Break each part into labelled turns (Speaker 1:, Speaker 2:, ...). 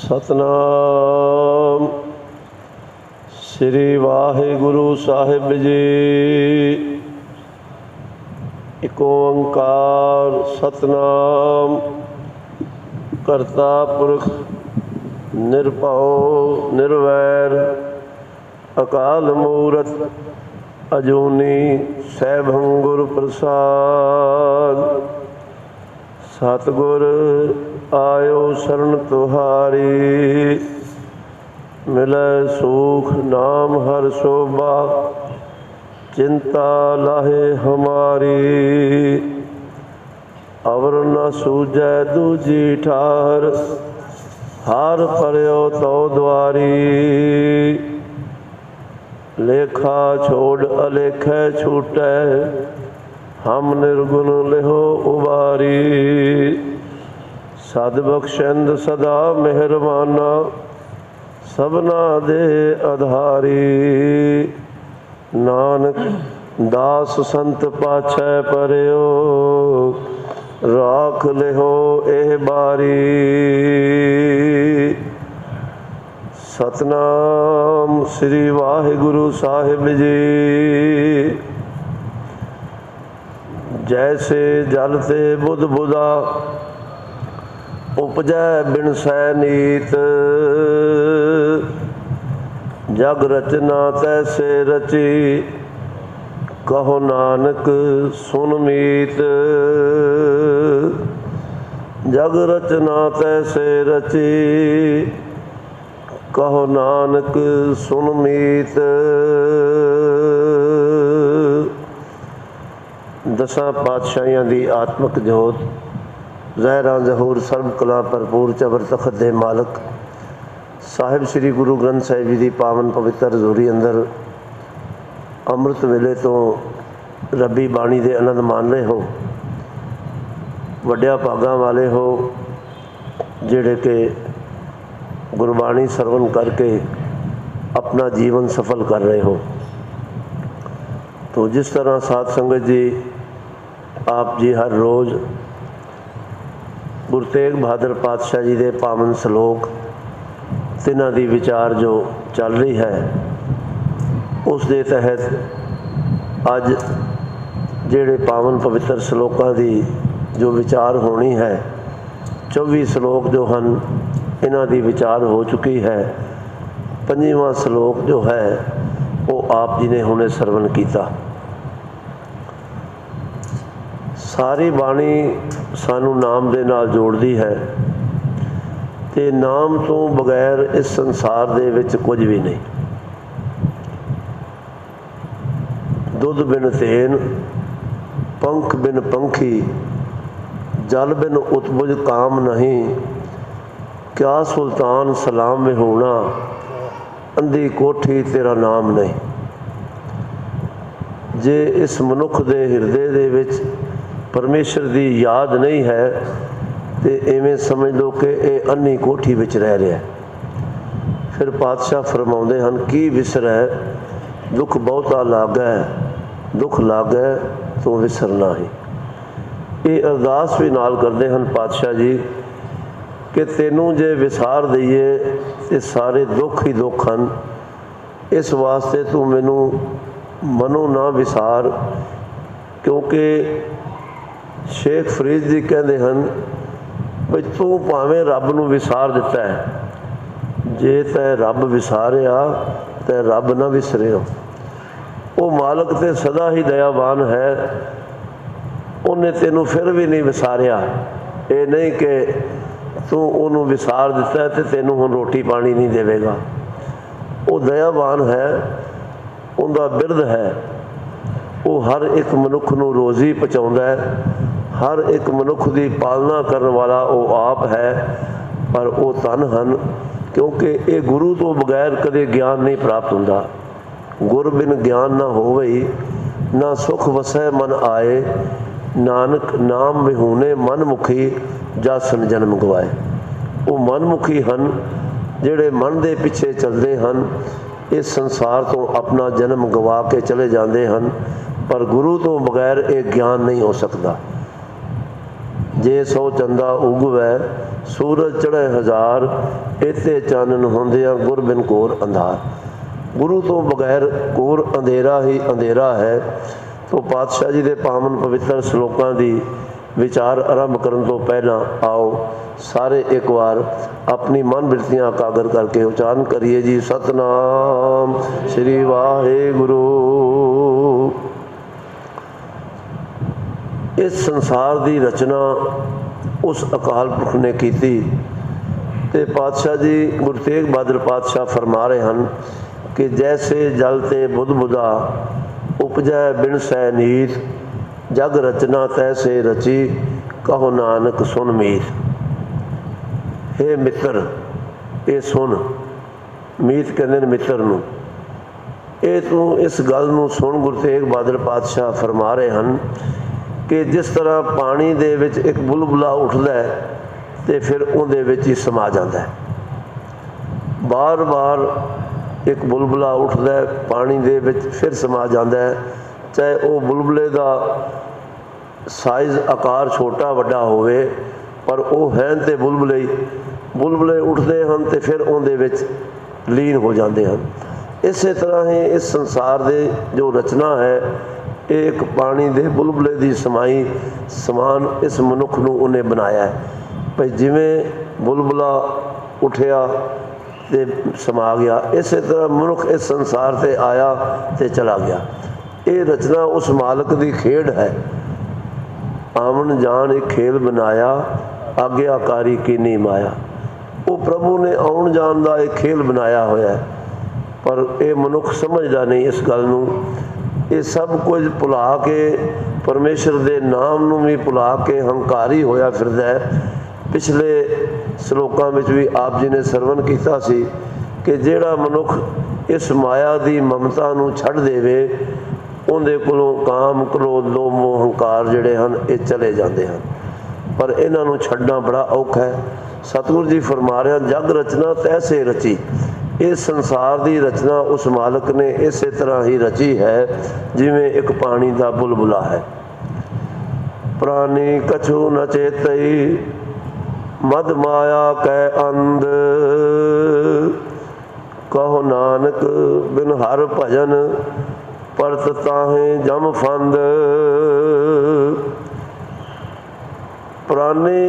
Speaker 1: सतनाम श्री वाहिगुरु साहिब जी। एक ओंकार सतनाम करता पुरख निरभउ निर्वैर अकाल मूरत अजूनी सैभं गुर प्रसाद। सतगुर आयो शरण तुहारी, मिलै सुख नाम हर शोभा, चिंता लाहे हमारी। अवर न सूझै दूजी ठार, हार परयो तो द्वारी। लेखा छोड़ अलेखै छूटै, हम निर्गुण लिहो उबारी। सद बख्शंद सदा मेहरबाना, सबना दे आधारी। नानक दास संत पाछै परयो, राख लिहो एह बारी। सतनाम श्री वाहिगुरु साहिब जी। जैसे जल ते बुध बुधा, उपजै बिन सै नीत। जग रचना तैसे रची, कहो नानक सुन मीत। जग रचना तैसे रची, कहो नानक सुन मीत। दसां पातशाहियां दी आत्मक जोत, ज़हरां ज़हूर सर्व कला भरपूर चबर तखत दे मालक साहिब श्री गुरु ग्रंथ साहिब जी की पावन पवित्र हज़ूरी अंदर अमृत वेले तो रबी बाणी दे आनंद मान रहे हो। वड्या भागां वाले हो जिहड़े के गुरबाणी सरवण करके अपना जीवन सफल कर रहे हो। तो जिस तरह साध संगत जी आप जी हर रोज़ गुरु तेग बहादुर पातशाह जी के पावन सलोक तिन्हां दी विचार जो चल रही है, उस दे तहत अज जिहड़े पावन पवित्र सलोकां दी जो विचार होनी है, 24 सलोक जो हैं इन्हां दी विचार हो चुकी है। 5वां सलोक जो है वो आप जी ने हुणे सरवण किया। सारी बाणी सानू नाम दे नाल जोड़दी है, ते नाम तो बगैर इस संसार दे विच कुछ भी नहीं। दुध बिन तेन, पंख बिन पंखी, जल बिन उत्बुज काम नहीं। क्या सुल्तान सलाम में होना, अंधी कोठी तेरा नाम नहीं। जे इस मनुख दे हिरदे दे विच परमेश्वर की याद नहीं है तो इवें समझ लो कि ये अन्नी कोठी विच रह रहा है। फिर पातशाह फरमाउंदे हन की विसरै, दुख बहुता लागै, दुख लागै तो विसरना ही। ये अरदास भी नाल करते हैं पातशाह जी कि तेनू जे विसार दईए तो सारे दुख ही दुख हैं। इस वास्ते तू मैनू मनो ना विसार, क्योंकि शेख फरीद जी कहते हैं भी तू भावें रब नूं विसार दिता है, जे तै रब विसारिया तै रब ना विसरियो। वो मालक ते सदा ही दयावान है, उन्हें तेनू फिर भी नहीं विसारिया। ये नहीं कि तू उन्होंने विसार दिता है तो तेनू हुण रोटी पानी नहीं देवेगा। वो दयावान है, उनका बिरद है, वो हर एक मनुख नूं रोज़ी पहुँचाउंदा है, हर एक मनुख की पालना करने वाला वो आप है। पर वो धन हन क्योंकि ये गुरु तो बगैर कदे ज्ञान नहीं प्राप्त होंदा। गुर बिन ज्ञान ना होवई, ना सुख वसै मन आए। नानक नाम विहूने मन मुखी, जासन जन्म गवाए। वो मनमुखी हैं जिहड़े मन के पिछे चलते हैं, इस संसार तो अपना जन्म गवा के चले जाते हैं। पर गुरु तो बगैर एक ज्ञान नहीं हो सकता। जे सौ चंदा उगवै सूरज चढ़े हज़ार, इते चानन होंदियां गुर बिन घोर अंधार। गुरु तो बगैर घोर अंधेरा ही अंधेरा है। तो पातशाह जी के पावन पवित्र श्लोकों की विचार आरंभ करने तो पहला आओ सारे एक बार अपनी मन वृत्तियां एकाग्र करके उच्चारण करिए जी। सतनाम श्री वाहेगुरु। इस संसार की रचना उस अकाल पुरख ने की ते पातशाह जी गुरु तेग बहादुर पातशाह फरमा रहे हैं कि जैसे जल ते बुध बुधा उपजै बिन सै नीत, जग रचना तैसे रची कहो नानक सुन मीत। हे मित्र ये सुन, मीत कहते हैं मित्र नूं। ये तू इस गल नूं सुन, गुरु तेग बहादुर पातशाह फरमा रहे हैं कि जिस तरह पानी दे विच एक बुलबुला उठदा है तो फिर उहदे विच ही समा जाता है। बार बार एक बुलबुला उठदा है पानी दे विच फिर समा जाता है, चाहे वो बुलबुले का साइज़ आकार छोटा वड्डा होवे, पर वो हैं तो बुलबुले ही। बुलबुले उठते हैं तो फिर उहदे विच लीन हो जाते हैं। इस तरह ही इस संसार दे जो रचना है एक पानी दे बुलबुले की समाई समान इस मनुख नूं उन्हें बनाया है। भाई जिमें बुलबुला उठिया ते समा गया, इस तरह मनुख इस संसार से आया तो चला गया। ये रचना उस मालक की खेड है। आमन जान एक खेल बनाया, आग्याकारी की नहीं माया। वो प्रभु ने आउन जान का एक खेल बनाया होया है, पर यह मनुख समझदा नहीं इस गल नूं। ये सब कुछ भुला के परमेश्वर के नाम नूं भी भुला के हंकारी होया फिरदा है। पिछले श्लोकों में भी आप जी ने सरवण किया सी कि जेड़ा मनुख इस माया की ममता नूं छड़ देवे उहदे कोलों काम क्रोध लोभ मोह हंकार जिहड़े हन ये चले जाते हैं, पर इन्हां नूं छड्डना बड़ा औखा है। सतगुरु जी फरमा रहे हैं जग रचना तैसे रची। इस संसार की रचना उस मालक ने इस तरह ही रची है जिवें एक पानी का बुलबुला है। प्राणी कछु न चेतई मद माया कै अंध, कहो नानक बिन हर भजन परत ताहे जम फंद। प्राणी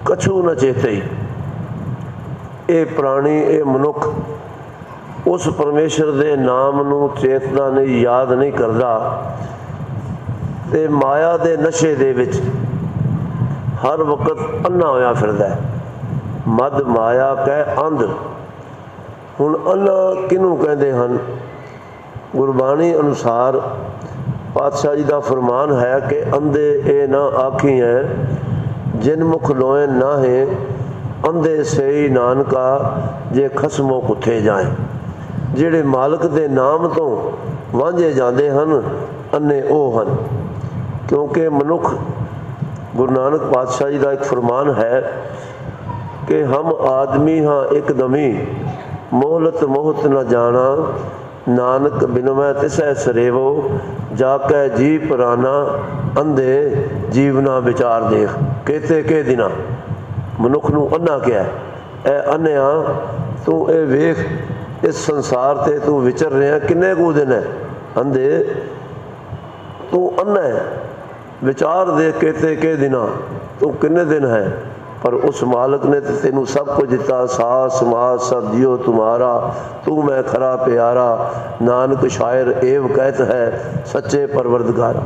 Speaker 1: कछु न चेतई, ये प्राणी ये मनुख उस परमेश्वर के नाम नूं चेतना नहीं, याद नहीं करता ते माया के नशे दे विच हर वक्त अन्ना होया फिरदा है। मद माया कै अंध। हुण अन्ना किनू कहते हैं? गुरबाणी अनुसार पातशाह जी का फरमान है कि अंधे ए ना आखी है जिन मुख लोए ना है, अंधे से ही नानका जे खसमों कुथे जाए। जिहड़े मालक के नाम तो वांझे जाते हैं अन्ने वो हैं। क्योंकि मनुख गुरु नानक पातशाह जी का एक फरमान है कि हम आदमी हाँ एकदमी, मोहलत मोहत न जाना, नानक बिनमै तिसै सरेवो, जाकै जी पराना, अंधे जीवना विचार देख। कहते के दिना मनुख नूं अन्ना क्या है? ए अन्निया तू ए वेख इस संसार ते तू विचर रहा किन्ने कु दिन है? अंधे तू अन्ना है, विचार दे कहते के दिना तू किन्ने दिन है? पर उस मालक ने तो तेनू सब कुछ दिता, सास मास सब जियो तुम्हारा, तू मैं खरा प्यारा, नानक शायर एव कहत है सच्चे परवरदगारा।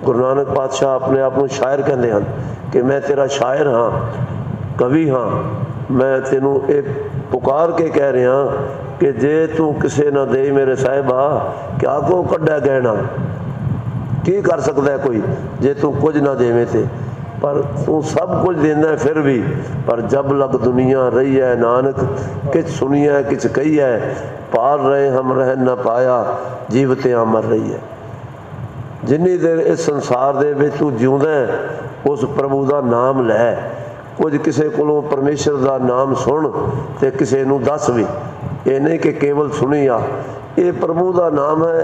Speaker 1: गुरु नानक पातशाह अपने आप को शायर कहते हैं कि मैं तेरा शायर हाँ, कवि हाँ। मैं तेनू एक पुकार के कह रहा कि जे तू किसे ना दे मेरे साहिबा, क्या को कड्डा गहना, की कर सकता है कोई जे तू कुछ ना देवे ते? पर तू सब कुछ देना है फिर भी। पर जब लग दुनिया रही है नानक, किच सुनी है किच कही है, पार रहे हम रह न पाया, जीवते मर रही है। जिन्नी देर इस संसार दे विच तू जिउंदा है उस प्रभु का नाम लै। कुछ किसी को परमेश्वर का नाम सुन तो किसी को दस भी, ये नहीं कि केवल सुनी आ। ये प्रभु का नाम है,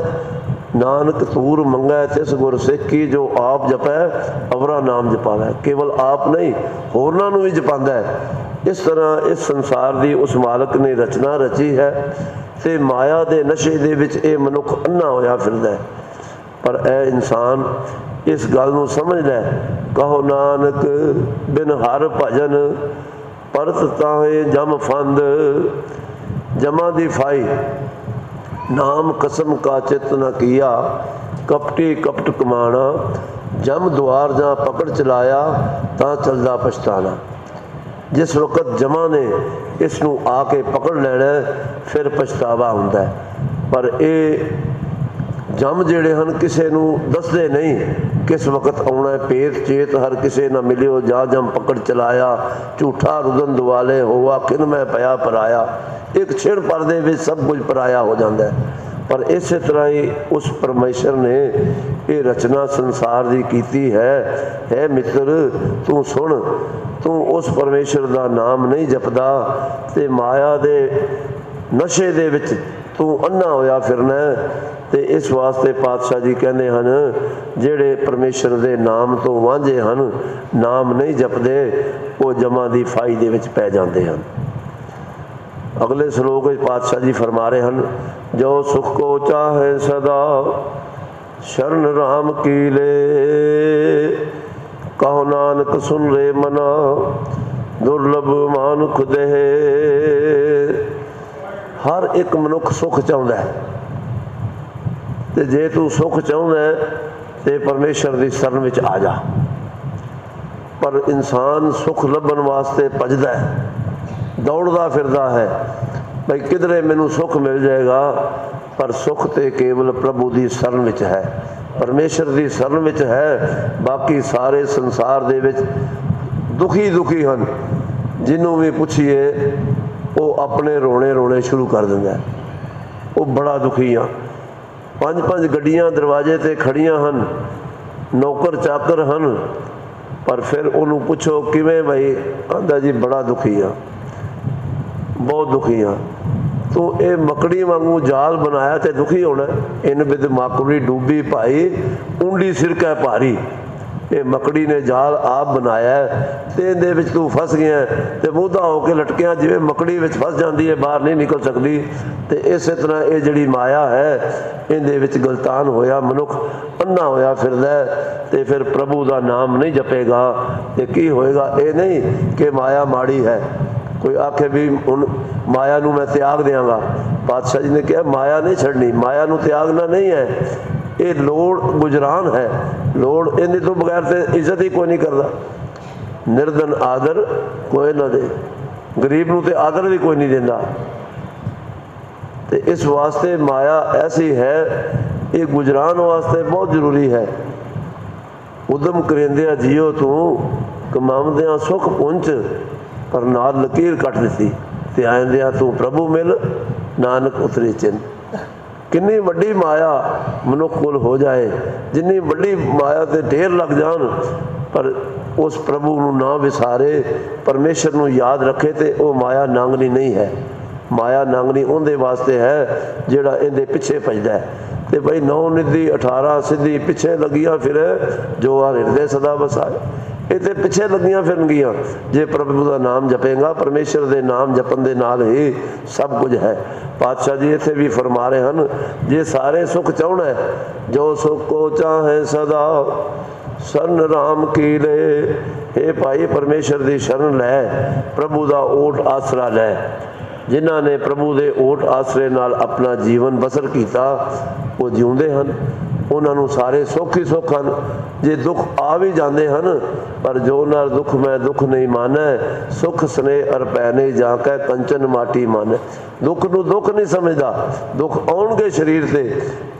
Speaker 1: नानक तूर मंगै तिस गुर सिक्खी जो आप जपै अवरा नाम जपावै। केवल आप नहीं होरनां नूं भी जपांदा है। इस तरह इस संसार की उस मालक ने रचना रची है ते माया दे नशे दे विच ये मनुख अन्ना होया फिरदा है। पर ए इंसान इस गल नूं समझ लै, कहो नानक बिन हर भजन परत ताहे जम फंद। जमा दी फाई नाम कसम का चित न किया, कपटी कपट कमाना। जम द्वार जा पकड़ चलाया तां चलदा पछताना। जिस वक्त जमा ने इस नूं आके पकड़ लेना फिर पछतावा हुंदा है। पर ये जम जिहड़े हन किसे नूं दसदे नहीं किस वक्त आउणा है। पेत चेत हर किसे न मिलियो जा जम पकड़ चलाया। झूठा रुदन दुआले होवा किन मैं पया पराया। एक छिड़ परदे विच सब कुछ पराया हो जाता है। पर इस तरह ही उस परमेश्वर ने ये रचना संसार की कीती है मित्र तू सुन, तू उस परमेश्वर का नाम नहीं जपदा ते माया दे नशे दे विच तू अन्ना होया फिरना। ते इस वास्ते पातशाह जी कहते हैं जेड़े परमेश्वर के नाम तो वांझे हैं, नाम नहीं जपदे, वो जमा की फाई दे विच पै जाते हैं। अगले श्लोक पातशाह जी फरमा रहे हैं, जो सुख को चाहे सदा शरण राम की ले। कहो नानक सुन रे मना दुर्लभ मानुख देह। हर एक मनुख सुख चाहता है, तो जे तू सुख चाहता है तो परमेश्वर की शरण में आ जा। पर इंसान सुख लभन वास्ते भजदा है, दौड़दा फिरदा है भाई किधरे मैनू सुख मिल जाएगा। पर सुख तो केवल प्रभु की शरण में है, परमेश्वर की शरण में है। बाकी सारे संसार दे विच दुखी दुखी हैं। जिन्हों भी पूछिए वो अपने रोने रोने शुरू कर दिंदा है। वो बड़ा दुखी हाँ, 5-5 गड्डियां दरवाजे ते खड़ियां हैं, नौकर चाकर हैं। पर फिर उन्होंने पूछो किवें भाई, आंदा जी बड़ा दुखी हाँ, बहुत दुखी हाँ। तो ये मकड़ी वांगू जाल बनाया तो दुखी होना। इन बिद माकड़ी डूबी भाई ऊंडी सिरका भारी। ये मकड़ी ने जाल आप बनाया तो इहदे विच तू फस गया तो मूधा होकर लटकिया जिवें मकड़ी विच फस जाती है, बाहर नहीं निकल सकती। तो इस तरह ये जिहड़ी माया है इहदे विच गलतान होया मनुख अन्ना होया फिरदा ते फिर प्रभु का नाम नहीं जपेगा तो की होएगा। ये नहीं कि माया माड़ी है, कोई आखे भी हुण माया नूं मैं त्याग देंगा। पातशाह जी ने कहा माया नहीं छड़नी, माया नूं त्यागना नहीं है, ये लोड़ गुजरान है। लोड़ इन्हें तो बगैर तो इज्जत ही कोई नहीं करता। निर्धन आदर कोई ना दे, गरीब नूं तो आदर भी कोई नहीं देता। तो इस वास्ते माया ऐसी है, ये गुजरान वास्ते बहुत जरूरी है। उदम करेंदिया जियो तू कमावदिया सुख पुंच, पर नाल लकीर कट दी ते आंदिया तू प्रभु मिल नानक उतरे चिन्ह। किन्नी वड्डी माया मनुख कोल हो जाए, जिन्नी वड्डी माया ते ढेर लग जान, पर उस प्रभु नूं ना विसारे, परमेश्वर नूं याद रखे ते वो माया नांगनी नहीं है। माया नांगनी उहदे वास्ते है जिहड़ा इहदे पिछे भजदा है। ते भाई 9 निधि 18 सिद्धि पिछे लगिया फिर जो आ हृदय सदा बसाए। ये तो पिछे लगियां फिरनगियां जे प्रभु का नाम जपेगा। परमेश्वर के नाम जपन के नाल ही सब कुछ है। पातशाह जी इत्थे भी फरमा रहे हैं, जे सारे सुख चाहना है, जो सुख को चाहे सदा शरण राम की ले। हे भाई परमेश्वर की शरण लै, प्रभु का ओट आसरा लै। जिन्हों ने प्रभु के ओट आसरे नाल अपना जीवन बसर किया वो जिउंदे हैं, उन्होंने सारे सुख ही सुख हैं। जे दुख आ भी जाते हैं, पर जो नाल दुख मैं दुख नहीं माने, सुख स्नेह अर पै नहीं जाके कंचन माटी माने। दुख नूं दुख नहीं समझदा, दुख आउणगे शरीर से,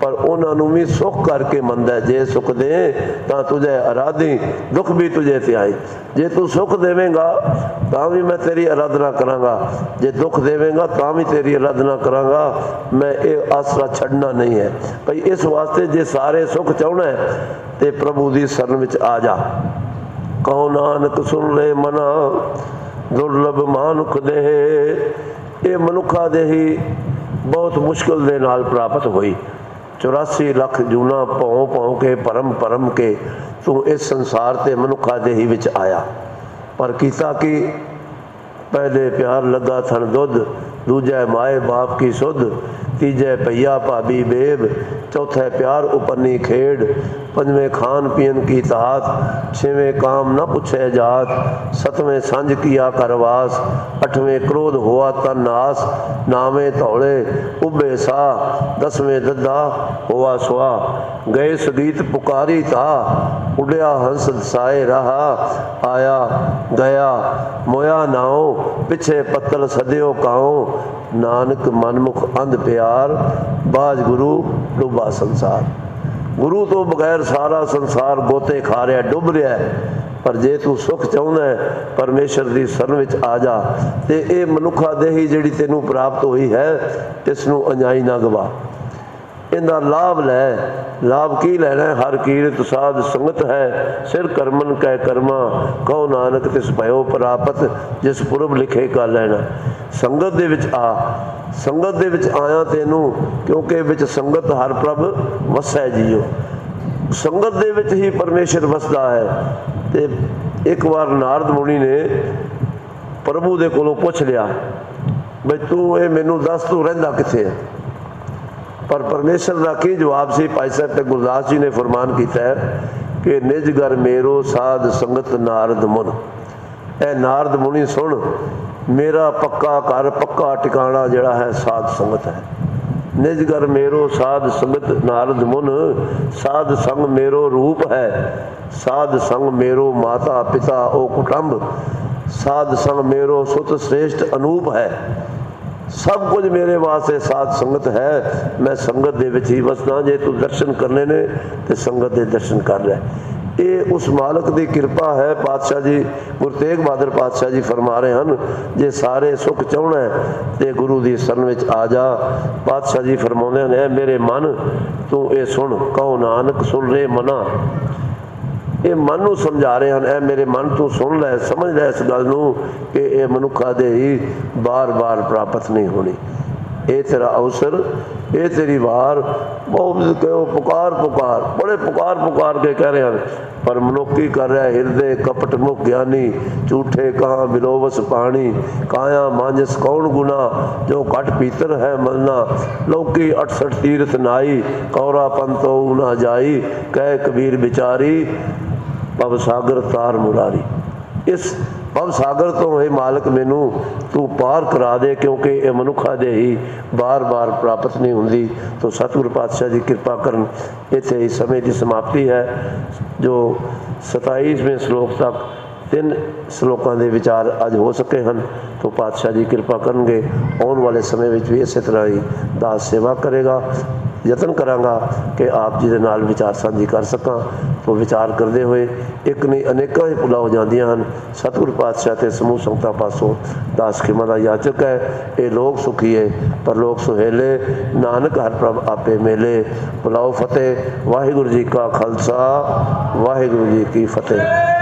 Speaker 1: पर उन्होंने भी सुख करके मनदा। जे सुख दे तां तुझे आराधी, दुख भी तुझे त्याई। जे तू सुख देवेगा तां भी मैं तेरी आराधना करांगा, जे दुख देवेगा तां भी तेरी आराधना करांगा। मैं ये आसरा छड़ना नहीं है भाई। इस वास्ते जे सारे सुख चाहना है तो प्रभु की शरण में आ जा। कहो नानक सुन ले मना दुर्लभ मानुख दे। ये मनुखा दे ही बहुत मुश्किल दे नाल प्राप्त हुई। 84 ਲੱਖ ਜੂਨਾ ਭੌਂ ਭੌਂ ਕੇ ਭਰਮ ਭਰਮ ਕੇ ਤੂੰ ਇਸ ਸੰਸਾਰ ਤੇ ਮਨੁੱਖਾ ਦੇਹੀ ਵਿੱਚ ਆਇਆ। ਪਰ ਕੀਤਾ ਕਿ पहले प्यार लगा थन दुध, दूजा माए बाप की सुध, तीजे भैया भाभी बेब, चौथे प्यार उपरनी खेड, पंजवें खान पियन की तात, छेवें काम न पूछे जात, सतवें संज किया करवास, अठवें क्रोध हुआ तन नास, नावें तौड़े उबे सा, 10वें दद्दा हुआ सुहा, गए सगीत पुकारी था, उड़िया हंस साए रहा, आया गया मोया नाओ, पिछे पत्तल सदियों काओ, नानक मनमुख अंध प्यार, बाज गुरु डुबा संसार। गुरु तो बगैर सारा संसार गोते खा रहा डुब रहा है। पर जे तू सुख चाहुंदा है परमेश्वर की शरण विच आ जा ते ये मनुखा देही जिहड़ी तैनूं प्राप्त हुई है इसनूं अन्याई ना गवा, इनका लाभ लै। लाभ की लैना है? हर कीरत साध संगत है, सिर करमन कै कर्मा, कहो नानक तिस भयो प्रापत, जिस पुरब लिखे का लैना। संगत दे विच आ, संगत दे विच आया तैनूं क्योंकि विच संगत हर प्रभ वसै जीओ। संगत दे विच ही परमेश्वर वसदा है। ते एक बार नारद मुनि ने प्रभु दे कोलों पुछ लिया बई तू ये मैनू दस तू रहिंदा किथे है? पर परमेश्वर का की जवाब से भाई साहब ते गुरदास जी ने फरमान किया है कि निज घर मेरो साध संगत नारद मुन। ए नारद मुनि सुन, मेरा पक्का घर पक्का टिकाणा जड़ा है साध संगत है। निज घर मेरो साध संगत नारद मुन, साध संग मेरो रूप है, साध संग मेरो माता पिता ओ कुटुंब, साध संग मेरो सुत श्रेष्ठ अनूप है। सब कुछ मेरे वास्ते साध संगत है। मैं संगत दे विच ही वसदा। जे तू दर्शन करने ने तो संगत दे दर्शन कर रहा। ये उस मालक की कृपा है। पातशाह जी गुरु तेग बहादुर पातशाह जी फरमा रहे हैं जे सारे सुख चाहना है तो गुरु की शरण विच आ जा। पातशाह जी फरमाते हैं मेरे मन तू ये सुन, कहो नानक सुन रे मना। ये मन नूं समझा रहे हैं, ए मेरे मन तू सुन लै, समझ लै इस गल नूं कि ये मनुखा दे ही बार बार प्राप्त नहीं होनी। ये तेरा अवसर, ये तेरी वार। बहुत कहो पुकार पुकार, बड़े पुकार पुकार के कह रहे हैं। पर मनुखी कर रहा है हृदय कपट मुख ज्ञानी, झूठे कहाँ बिलोवस पानी, काया मांजस कौन गुना, जो कट पीतर है मलना, लौकी 68 तीर्थ नाई, कौरा पंतो ना जाई, कह कबीर बिचारी, भव सागर तार मुरारी। इस भव सागर तो हे मालिक मैनू तू पार करा दे, क्योंकि ये मनुखा दे ही बार बार प्राप्त नहीं होंदी। तो सतगुरु पातशाह जी कृपा करन। इत्थे इस समय की समाप्ति है। जो 27वें श्लोक तक 3 श्लोकों के विचार अज हो सके हैं तो पातशाह जी कृपा करेंगे। आने वाले समय में भी इस तरह ही दास सेवा करेगा। यतन करांगा कि आप जी के नाल विचार साझी कर सकां। तो विचार करते हुए एक नहीं अनेकों ही भुलां हो जांदियां हन। सतगुरु पातशाह ते समूह संगतां पासों दास खिमा दा याचक है। ये लोग सुखी है पर लोग सुहेले, नानक हर प्रभ आपे मेले। बुलाओ फतेह। वाहिगुरू जी का खालसा, वाहिगुरू जी की फतेह।